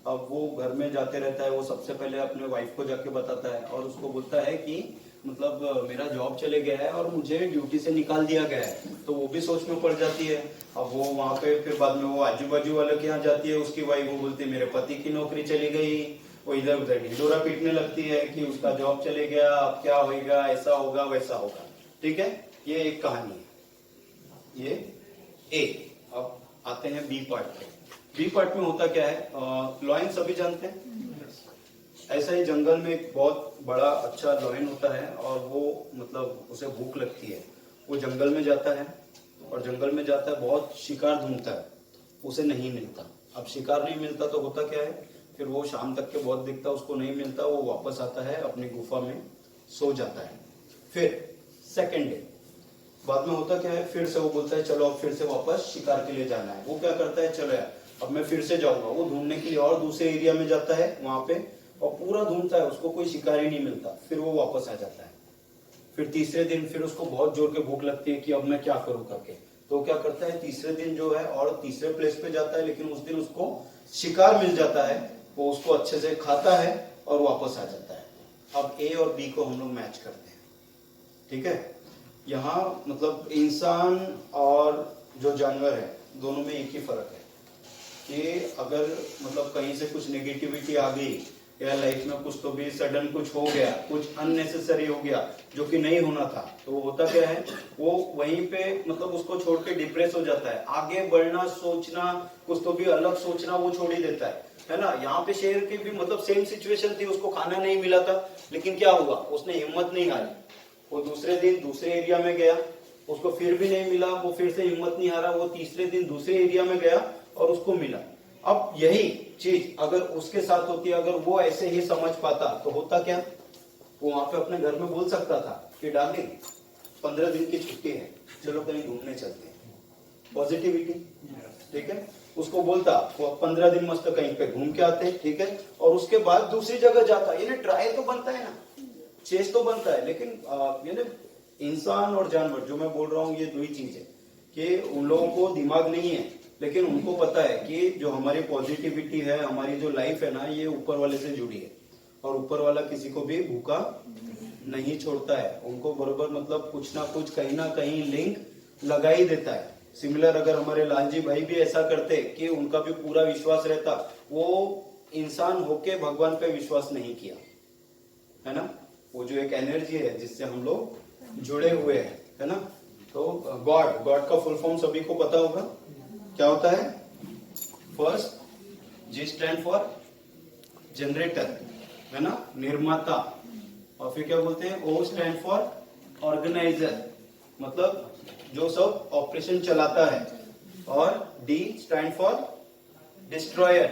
अब वो घर में जाते रहता है, वो सबसे पहले अपने वाइफ को जाके बताता है और उसको बोलता है कि मतलब मेरा जॉब चले गया है और मुझे ड्यूटी से निकाल दिया गया है। तो वो भी सोच में पड़ जाती है। अब वो वहां पे फिर बाद में वो आजू बाजू वाले के यहाँ जाती है, उसकी वाइफ, वो बोलती है मेरे पति की नौकरी चली गई। वो इधर उधर ढिंडोरा पीटने लगती है कि उसका जॉब चले गया, अब क्या होगा, ऐसा होगा वैसा होगा। ठीक है, ये एक कहानी है, ये ए। अब आते हैं बी पार्ट पे। बी पार्ट में होता क्या है, लॉयन सभी जानते हैं। ऐसा ही जंगल में एक बहुत बड़ा अच्छा लॉयन होता है और वो मतलब उसे भूख लगती है। वो जंगल में जाता है और जंगल में जाता है, बहुत शिकार ढूंढता है, उसे नहीं मिलता। अब शिकार नहीं मिलता तो होता क्या है, फिर वो शाम तक के बहुत दिखता, उसको नहीं मिलता, वो वापस आता है अपनी गुफा में, सो जाता है। फिर सेकेंड डे बाद में होता क्या है, फिर से वो बोलता है चलो अब फिर से वापस शिकार के लिए जाना है। वो क्या करता है, चलो यार अब मैं फिर से जाऊंगा। वो ढूंढने के लिए और दूसरे एरिया में जाता है वहां पे और पूरा ढूंढता है, उसको कोई शिकार ही नहीं मिलता। फिर वो वापस आ जाता है। फिर तीसरे दिन फिर उसको बहुत जोर के भूख लगती है कि अब मैं क्या करूं करके। तो क्या करता है, तीसरे दिन जो है और तीसरे प्लेस पे जाता है, लेकिन उस दिन उसको शिकार मिल जाता है। वो उसको अच्छे से खाता है और वापस आ जाता है। अब ए और बी को हम लोग मैच करते हैं। ठीक है, यहाँ मतलब इंसान और जो जानवर है दोनों में एक ही फर्क है कि अगर मतलब कहीं से कुछ नेगेटिविटी आ गई या लाइफ में कुछ तो भी सडन कुछ हो गया, कुछ अननेसेसरी हो गया जो कि नहीं होना था, तो वो होता क्या है, वो वहीं पे मतलब उसको छोड़ के डिप्रेस हो जाता है। आगे बढ़ना, सोचना, कुछ तो भी अलग सोचना वो छोड़ ही देता है ना। यहाँ पे शेर की भी मतलब सेम सिचुएशन थी, उसको खाना नहीं मिला था, लेकिन क्या हुआ, उसने हिम्मत नहीं हारी। वो दूसरे दिन दूसरे एरिया में गया, उसको फिर भी नहीं मिला, वो फिर से हिम्मत नहीं हारा, वो तीसरे दिन दूसरे एरिया में गया और उसको मिला। अब यही चीज अगर उसके साथ होती, अगर वो ऐसे ही समझ पाता तो होता क्या, वो वहां पे अपने घर में बोल सकता था कि डार्लिंग 15 दिन की छुट्टी है, चलो कहीं घूमने चलते हैं। पॉजिटिविटी, ठीक है, उसको बोलता वो 15 दिन मस्त कहीं पे घूम के आते, ठीक है, और उसके बाद दूसरी जगह जाता। ये ट्रायल तो बनता है ना, चेस तो बनता है, लेकिन ये इंसान और जानवर जो मैं बोल रहा हूँ ये दो ही चीज है कि उन लोगों को दिमाग नहीं है, लेकिन उनको पता है कि जो हमारी पॉजिटिविटी है, हमारी जो लाइफ है ना, ये ऊपर वाले से जुड़ी है और ऊपर वाला किसी को भी भूखा नहीं छोड़ता है। उनको बरोबर मतलब कुछ ना कुछ कहीं ना कहीं लिंक लगा ही देता है। सिमिलर अगर हमारे लालजी भाई भी ऐसा करते कि उनका भी पूरा विश्वास रहता, वो इंसान होके भगवान पे विश्वास नहीं किया, है ना। वो जो एक एनर्जी है जिससे हम लोग जुड़े हुए हैं, है ना। तो गॉड का फुल फॉर्म सभी को पता होगा, क्या होता है। First G stand for generator, है ना, निर्माता। और फिर क्या बोलते हैं, ओ स्टैंड फॉर ऑर्गेनाइजर, मतलब जो सब ऑपरेशन चलाता है। और डी स्टैंड फॉर डिस्ट्रॉयर,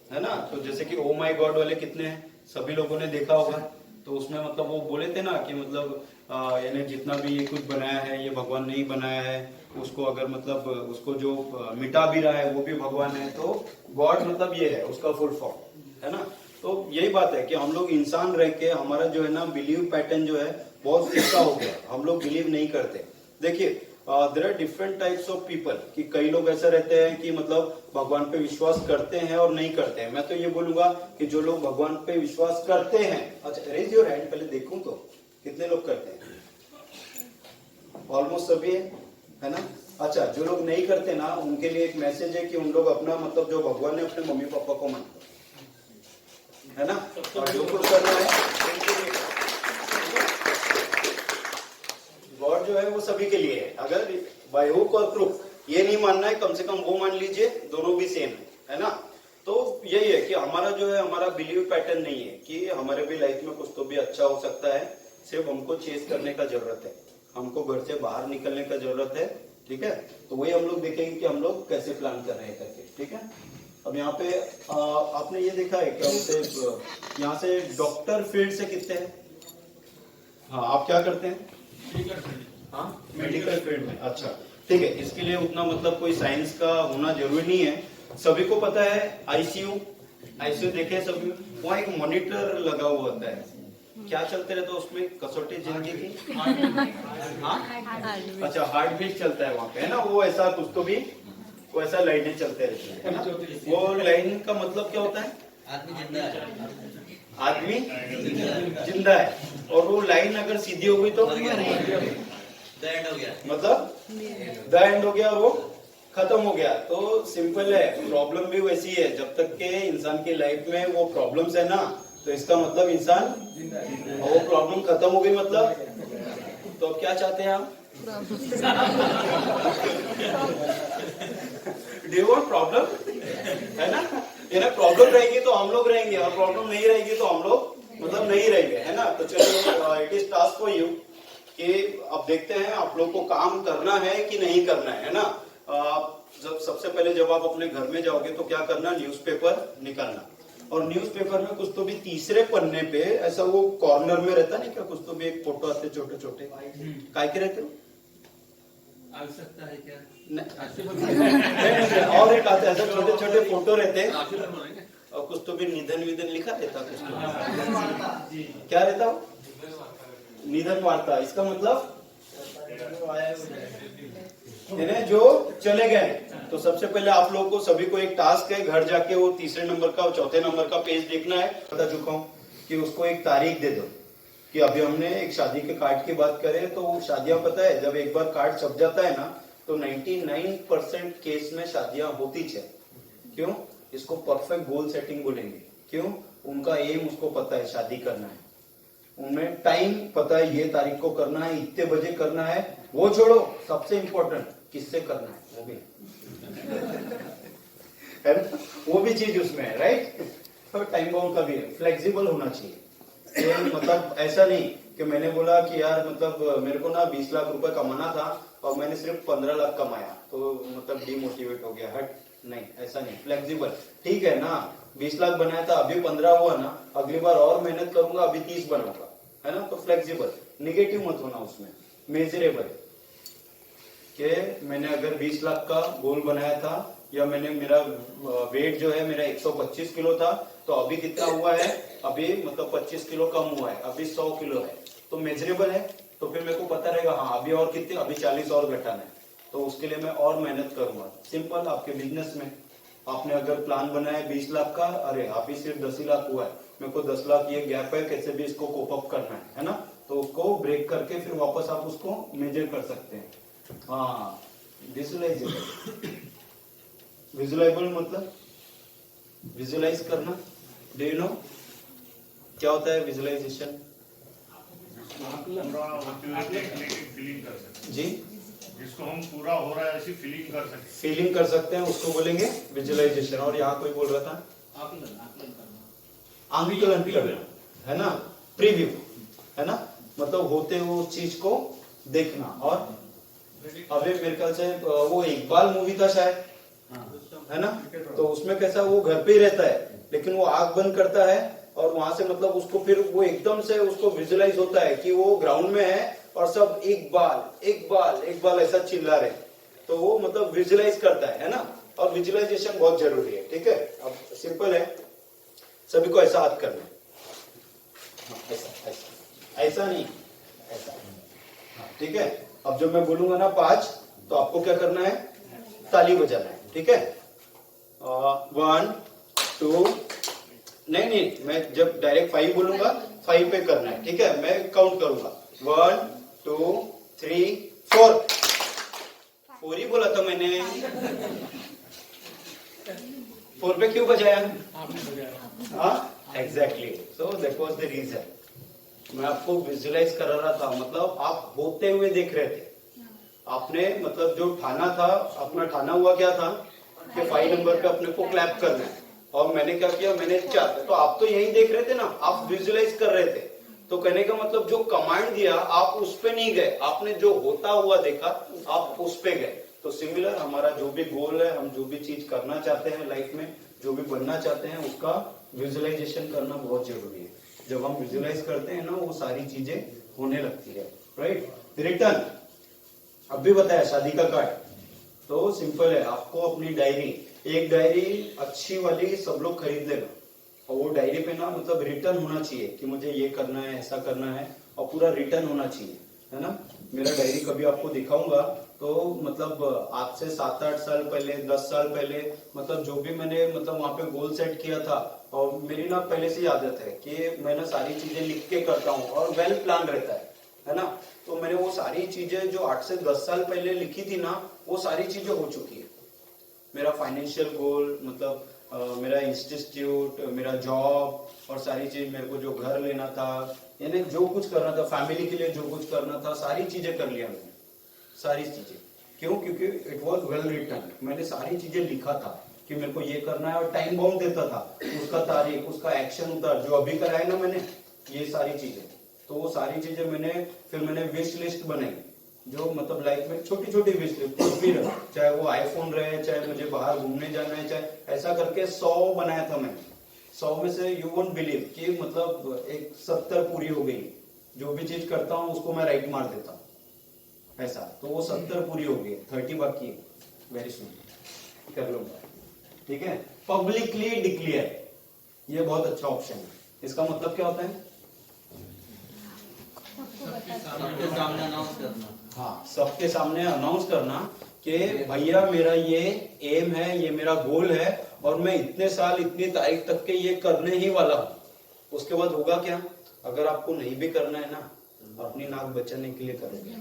है ना। तो जैसे कि ओ माई गॉड वाले कितने हैं, सभी लोगों ने देखा होगा। तो उसमें मतलब वो बोले थे ना कि मतलब यानी जितना भी ये कुछ बनाया है ये भगवान नहीं बनाया है, उसको अगर मतलब उसको जो मिटा भी रहा है वो भी भगवान है। तो गॉड मतलब ये है उसका फुल फॉर्म, है ना। तो यही बात है कि हम लोग इंसान रह के हमारा जो है ना बिलीव पैटर्न जो है बहुत फिक्का हो गया, हम लोग बिलीव नहीं करते। देखिए there are different types of people, कि कई लोग ऐसे रहते हैं कि मतलब भगवान पे विश्वास करते हैं और नहीं करते हैं। मैं तो ये बोलूंगा कि जो लोग भगवान पे विश्वास करते हैं, अच्छा रेज योर हैंड, पहले देखूं तो कितने लोग करते हैं। ऑलमोस्ट सभी है ना। अच्छा, जो लोग नहीं करते ना उनके लिए एक मैसेज है कि उन लोग अपना मतलब जो भगवान ने अपने मम्मी पापा को मानते, है ना। और जो कुछ करना है गॉड जो है वो सभी के लिए है। अगर बाय हुक और क्रुक ये नहीं मानना है, कम से कम वो मान लीजिए, दोनों भी सेम है ना। तो यही है कि हमारा जो है हमारा बिलीव पैटर्न नहीं है कि हमारे भी लाइफ में कुछ तो भी अच्छा हो सकता है। सिर्फ हमको चेस करने का जरूरत है, हमको घर से बाहर निकलने का जरूरत है, ठीक है। तो वही हम लोग देखेंगे कि हम लोग कैसे प्लान कर रहे हैं करके, ठीक है। अब यहाँ पे आपने ये देखा है क्या, उसे यहाँ से डॉक्टर फील्ड से कितने हैं। हाँ, आप क्या करते हैं, हाँ मेडिकल फील्ड में, अच्छा ठीक है। इसके लिए उतना मतलब कोई साइंस का होना जरूरी नहीं है। सभी को पता है आईसीयू देखे सभी, वहाँ एक मॉनिटर लगा हुआ होता है, क्या चलते रहता है उसमें, कसौटी जिंदगी की, हाँ अच्छा हार्ट बीट चलता है वहाँ पे, है ना। वो ऐसा कुछ तो भी वो ऐसा लाइनें चलते रहती है ना। वो लाइन का मतलब क्या होता है? आदमी जिंदा है। आदमी जिंदा है, और वो लाइन अगर सीधी हो गई तो द एंड हो गया। मतलब द एंड हो गया और वो खत्म हो गया। तो सिंपल है, प्रॉब्लम भी वैसी है। जब तक के इंसान की लाइफ में वो प्रॉब्लम्स है ना, तो इसका मतलब इंसान, और वो प्रॉब्लम खत्म हो गई मतलब, तो अब क्या चाहते हैं आप? डू यू वांट प्रॉब्लम, है ना? ये ना, प्रॉब्लम रहेगी तो हम लोग रहेंगे, और प्रॉब्लम नहीं रहेगी तो हम लोग मतलब नहीं रहेंगे, है ना? तो चलो, it is task for you कि अब देखते हैं आप लोग को काम करना है कि नहीं करना है ना? जब सबसे पहले जब आप अपने घर में जाओगे तो क्या करना? न्यूज़पेपर निकालना, और न्यूज़पेपर में कुछ तो भी तीसरे पन्ने पे ऐसा वो कॉर्नर में रहता नहीं क्या, कुछ तो भी एक फोटो आते छोटे छोटे, काय के रहते हो? आवश्यकता है क्या? नहीं, और एक आता है, ऐसा छोटे छोटे फोटो रहते हैं, और कुछ तो भी निधन विधन लिखा रहता, कुछ तो क्या रहता हो? निधन वार्ता। इसका मतलब यानी जो चले गए। तो सबसे पहले आप लोगों को सभी को एक टास्क है, घर जाके वो तीसरे नंबर का और चौथे नंबर का पेज देखना है। बता चुका हूँ कि उसको एक तारीख दे दो कि अभी हमने एक शादी के कार्ड की बात करें तो वो शादियां, पता है जब एक बार कार्ड छप जाता है ना तो 99% केस में शादियां होती है। क्यों? इसको परफेक्ट गोल सेटिंग बोलेंगे। क्यों? उनका एम उसको पता है, शादी करना है, उन्हें टाइम पता है, ये तारीख को करना है, इतने बजे करना है। वो छोड़ो, सबसे इंपॉर्टेंट किससे करना है वो भी है ना? वो भी चीज उसमें है, राइट? तो टाइम बाउंड का भी है, फ्लेक्सिबल होना चाहिए। ये मतलब ऐसा नहीं कि मैंने बोला कि यार मतलब मेरे को ना 20 लाख रुपए कमाना था और मैंने सिर्फ 15 लाख कमाया तो मतलब डिमोटिवेट हो गया, हट। नहीं, ऐसा नहीं, फ्लेक्सिबल। ठीक है ना, 20 लाख बनाया था, अभी 15 हुआ ना, अगली बार और मेहनत करूंगा, अभी 30 बनाऊंगा, है ना? तो फ्लेक्सिबल, निगेटिव मत होना उसमें, मेजरेबल। कि मैंने अगर 20 लाख का गोल बनाया था, या मैंने मेरा वेट जो है मेरा 125 किलो था, तो अभी कितना हुआ है? अभी मतलब 25 किलो कम हुआ है, अभी 100 किलो है, तो मेजरेबल है। तो फिर मेरे को पता रहेगा, हाँ अभी और कितने, अभी 40 और घटाना है, तो उसके लिए मैं और मेहनत करूंगा। सिंपल। आपके बिजनेस में आपने अगर प्लान बनाया 20 लाख का, अरे अभी सिर्फ 10 लाख हुआ है, मेरे को 10 लाख ये गैप है, कैसे भी इसको कोप अप करना है ना? तो उसको ब्रेक करके फिर वापस आप उसको मेजर कर सकते हैं। हाँ, विजुअलाइजेशन। विजुअलाइबल मतलब विजुअलाइज करना। डू यू नो क्या होता है विजुअलाइजेशन? पूरा होते हुए देखने की फीलिंग कर सकते जी, हैं, जिसको हम पूरा हो रहा है ऐसी फीलिंग कर सकते हैं। फीलिंग कर सकते हैं, उसको बोलेंगे विजुअलाइजेशन। और यहाँ कोई बोल रहा था आंकलन करना, है ना? प्रीव्यू, है ना? मतलब होते हुए उस चीज को देखना। और अभी मेरे ख्याल से वो इकबाल मूवी था शायद, है ना? तो उसमें कैसा, वो घर पे ही रहता है लेकिन वो आंख बंद करता है और वहां से मतलब उसको फिर वो एकदम से उसको विजुअलाइज होता है कि वो ग्राउंड में है और सब इकबाल इकबाल इकबाल ऐसा चिल्ला रहे, तो वो मतलब विजुअलाइज करता है ना? और विजुअलाइजेशन बहुत जरूरी है। ठीक है, अब सिंपल है, सभी को ऐसा हाथ करना है। हाँ, ऐसा ऐसा ऐसा नहीं, ऐसा। हाँ, ठीक है। अब जब मैं बोलूंगा ना 5, तो आपको क्या करना है? ताली बजाना है। ठीक है, 1 2, नहीं, मैं जब डायरेक्ट 5 बोलूंगा 5 पे करना है। ठीक है, मैं काउंट करूंगा 1 2 3 4। 4 ही बोला था मैंने, 4 पे क्यों बजाया? हाँ, exactly, so that was the reason. मैं आपको विजुअलाइज करा रहा था, मतलब आप होते हुए देख रहे थे। आपने मतलब जो ठाना था, अपना ठाना हुआ क्या था कि 5 नंबर पे अपने को क्लैप करना है, और मैंने क्या किया, मैंने 4। तो आप तो यही देख रहे थे ना, आप विजुअलाइज कर रहे थे। तो कहने का मतलब जो कमांड दिया आप उस पे नहीं गए, आपने जो होता हुआ देखा आप उस पे गए। तो सिमिलर हमारा जो भी गोल है, हम जो भी चीज करना चाहते हैं लाइफ में, जो भी बनना चाहते हैं, उसका विजुअलाइजेशन करना बहुत जरूरी है। जब हम विजुअलाइज करते हैं ना, वो सारी चीजें होने लगती है, राइट? रिटर्न, अब भी बताया शादी का कार्ड, तो सिंपल है, आपको अपनी डायरी, एक डायरी अच्छी वाली सब लोग खरीद लेना, और वो डायरी पे ना मतलब रिटर्न होना चाहिए कि मुझे ये करना है, ऐसा करना है, और पूरा रिटर्न होना चाहिए, है ना? मेरा डायरी कभी आपको दिखाऊंगा, तो मतलब आज से 7-8 साल पहले, 10 साल पहले, मतलब जो भी मैंने मतलब वहाँ पे गोल सेट किया था, और मेरी ना पहले से ही आदत है कि मैं ना सारी चीजें लिख के करता हूँ और वेल प्लान रहता है ना। तो मैंने वो सारी चीजें जो 8 से 10 साल पहले लिखी थी ना, वो सारी चीजें हो चुकी है। मेरा फाइनेंशियल गोल, मतलब मेरा इंस्टीट्यूट, मेरा जॉब और सारी चीज, मेरे को जो घर लेना था, यानी जो कुछ करना था फैमिली के लिए, जो कुछ करना था, सारी चीजें कर लिया मैंने, सारी चीजें। क्यों? क्योंकि इट वॉज वेल रिटन। मैंने सारी चीजें लिखा था कि मेरे को ये करना है, और टाइम बाउंड देता था, उसका तारीख, उसका एक्शन होता, जो अभी कराया ना मैंने, ये सारी चीजें। तो वो सारी चीजें मैंने विश लिस्ट बनाई, जो मतलब लाइफ में छोटी छोटी विश लिस्ट, कुछ भी रहे, चाहे वो आईफोन रहे, चाहे मुझे बाहर घूमने जाना है, चाहे ऐसा करके 100 बनाया था मैंने। 100 में से यू वोंट बिलीव कि मतलब एक 70 पूरी हो गई। जो भी चीज करता हूँ उसको मैं राइट मार देता हूँ, ऐसा। तो वो 70 पूरी हो गई, 30 बाकी है, वेरी सुन कर लूंगा, ठीक है। पब्लिकली डिक्लेयर, ये बहुत अच्छा ऑप्शन है। इसका मतलब क्या होता है? सबके सामने अनाउंस करना। हाँ, सबके सामने अनाउंस करना कि भैया मेरा ये एम है, ये मेरा गोल है, और मैं इतने साल, इतनी तारीख तक के ये करने ही वाला हूं। उसके बाद होगा क्या? अगर आपको नहीं भी करना है ना, अपनी नाक बचाने के लिए करोगे,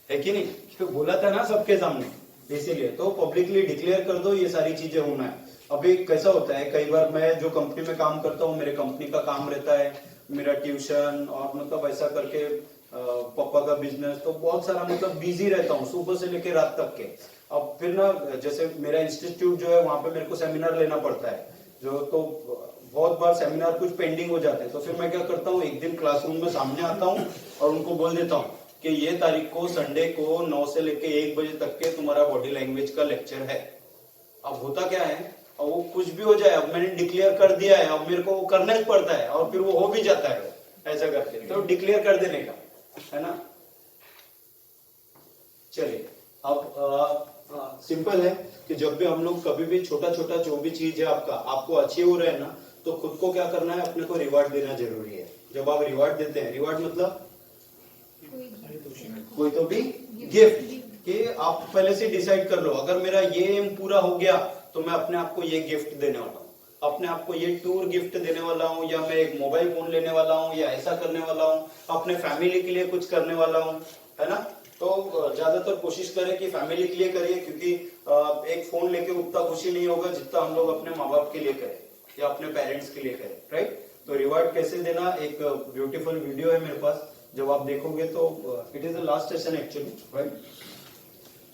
है कि नहीं? क्यों बोला था ना सबके सामने, इसीलिए तो पब्लिकली डिक्लेयर कर दो, ये सारी चीजें होना है। अभी कैसा होता है, कई बार मैं जो कंपनी में काम करता हूँ, मेरे कंपनी का काम रहता है, मेरा ट्यूशन, और मतलब ऐसा करके पापा का बिजनेस, तो बहुत सारा मतलब बिजी रहता हूँ सुबह से लेकर रात तक के। अब फिर ना, जैसे मेरा इंस्टीट्यूट जो है, वहां पे मेरे को सेमिनार लेना पड़ता है, जो तो बहुत बार सेमिनार कुछ पेंडिंग हो जाते हैं। तो फिर मैं क्या करता हूँ, एक दिन क्लासरूम में सामने आता हूँ और उनको बोल देता हूँ कि ये तारीख को, संडे को 9 से लेके 1 बजे तक के तुम्हारा बॉडी लैंग्वेज का लेक्चर है। अब होता क्या है, और वो कुछ भी हो जाए, अब मैंने डिक्लेयर कर दिया है, अब मेरे को वो करना ही पड़ता है, और फिर वो हो भी जाता है ऐसा करके। तो डिक्लेयर कर देने का है ना। चलिए, अब सिंपल है कि जब भी हम लोग कभी भी छोटा छोटा जो भी चीज है आपको अचीव हो रहा है ना, तो खुद को क्या करना है, अपने को रिवार्ड देना जरूरी है। जब आप रिवार्ड देते हैं, रिवार्ड मतलब कोई तो भी गिफ्ट, कि आप पहले से डिसाइड कर लो, अगर मेरा ये एम पूरा हो गया तो मैं अपने आप को ये गिफ्ट देने वाला हूँ, अपने आप को ये टूर गिफ्ट देने वाला हूँ, या मैं एक मोबाइल फोन लेने वाला हूँ, या ऐसा करने वाला हूँ, अपने फैमिली के लिए कुछ करने वाला हूँ, है ना। तो ज्यादातर कोशिश करें कि फैमिली के लिए करिए, क्योंकि एक फोन लेके उतना खुशी नहीं होगा जितना हम लोग अपने माँ बाप के लिए करें या अपने पेरेंट्स के लिए करें, राइट। तो रिवार्ड कैसे देना, एक ब्यूटीफुल वीडियो है मेरे पास, जब आप देखोगे तो it is the last session actually, right.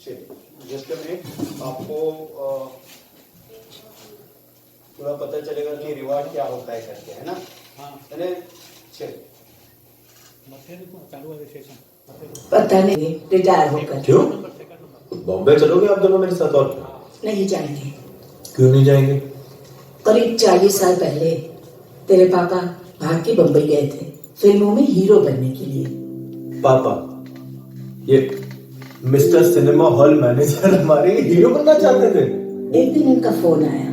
चलिए जस्ट अ मिनट, आपको पूरा पता चलेगा कि रिवार्ड क्या होता है करके, है ना। चलिए चलिए, पता नहीं, रिटायर होकर। क्यों? बॉम्बे चलोगे आप दोनों मेरे साथ? और क्या? नहीं जाएंगे। क्यों नहीं जाएंगे? करीब 40 साल पहले तेरे पापा भाग के बम्बई गए थे फिल्मों में हीरो बनने के लिए। पापा, ये मिस्टर सिनेमा हॉल मैनेजर हमारे हीरो बनना चाहते थे। एक दिन इनका फोन आया,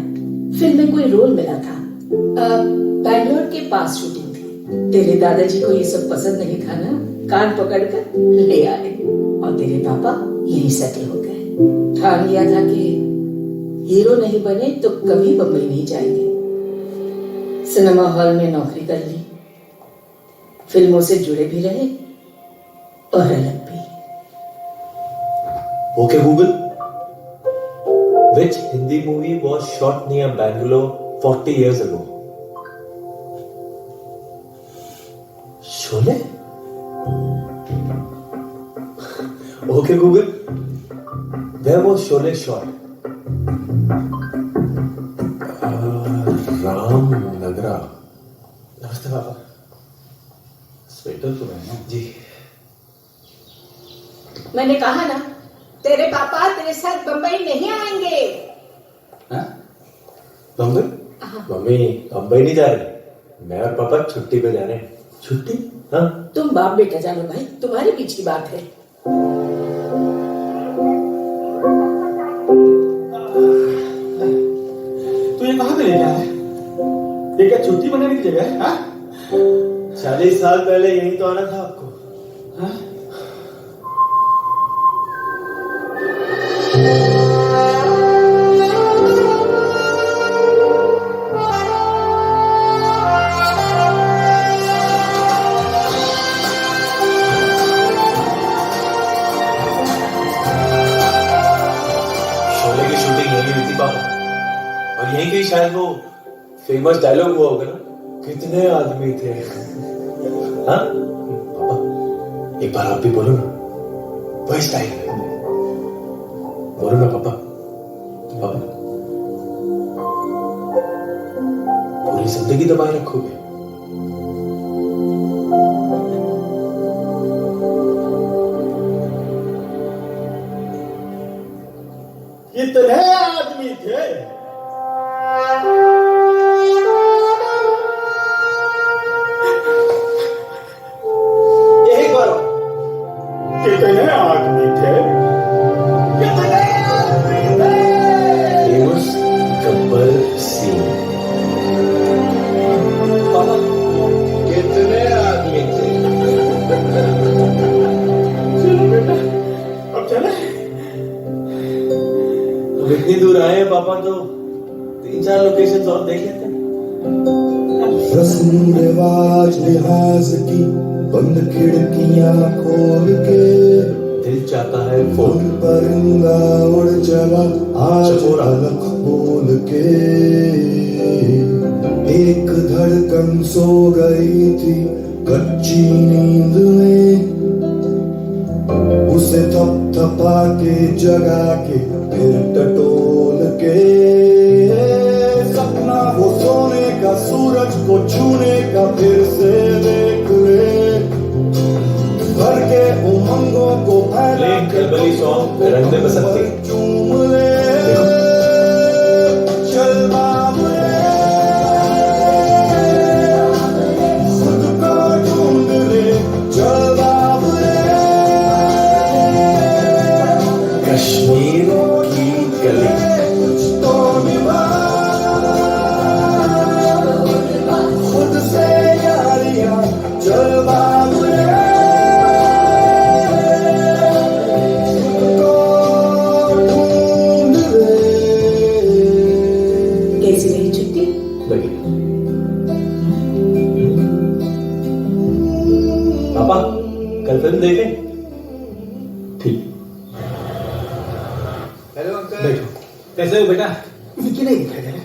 फिल्म में कोई रोल मिला था, बैंगलोर के पास शूटिंग थी। तेरे दादाजी को ये सब पसंद नहीं था ना, कान पकड़कर ले आए और तेरे पापा यही सेटल हो गए। ठान लिया था कि हीरो नहीं बने तो कभी बम्बई नहीं जाएंगे। सिनेमा हॉल में नौकरी कर ली, फिल्मों से जुड़े भी रहे और अलग भी। Okay, Google. Which Hindi movie was shot near Bangalore 40 years ago? Sholay? Okay, Google. Where was Sholay shot? Ramanagara. नमस्ते पापा। स्वेटर तो है ना? जी। मैंने कहा ना, तेरे पापा तेरे साथ बम्बई नहीं आएंगे। बम्बई? मम्मी बम्बई नहीं जा रहे, मैं और पापा छुट्टी पे जा रहे हैं। छुट्टी? हाँ। तुम बाप बेटा जानो भाई, तुम्हारे बीच की बात है। तो ये कहाँ पे ले गया है? ये क्या छुट्टी मनाने की जगह है? 40 साल पहले यही तो आना था आपको। यही कहीं शायद वो फेमस डायलॉग हुआ होगा ना, कितने आदमी थे। हाँ पापा, एक बार आप भी बोलो ना, वही स्टाइल में बोलो ना पापा। पापा पूरी जिंदगी दबाए रखोगे? कितने आदमी थे? यही करो। कितने आदमी थे? कितने आदमी थे? फेमस गब्बर सिंह। पापा कितने आदमी थे? चलो बेटा, अब चले। अब इतनी दूर आए हैं पापा, तो 3-4 लोकेशन और देख लेते हैं। रस्म रिवाज लिहाज की बंद खिड़कियां खोल के दिल चाहता है फूल फोन। परिंदा उड़ चला आज अलग बोल के। एक धड़कन सो गई थी कच्ची नींद में, उसे थपथपा के जगा के फिर टटोल के। सपना वो सोने का सूरज को छूने का फिर से देख ले, भर के उमंगों को फैला ले कलबली सॉन्ग रंग दे बसंती। चूम ले, चल बाबरे, खुद को ढूंढ ले, चल बाबरे। कश्मीर की गली। कुछ तो निभा, खुद से यारियां, चल बाबरे। खुद को ढूंढ ले। कैसी रही छुट्टी? लगी। पापा कल फिल्म देखें? ठीक। Hello uncle. बैठो। कैसे हो बेटा? विकी नहीं दिखाई दे रहा।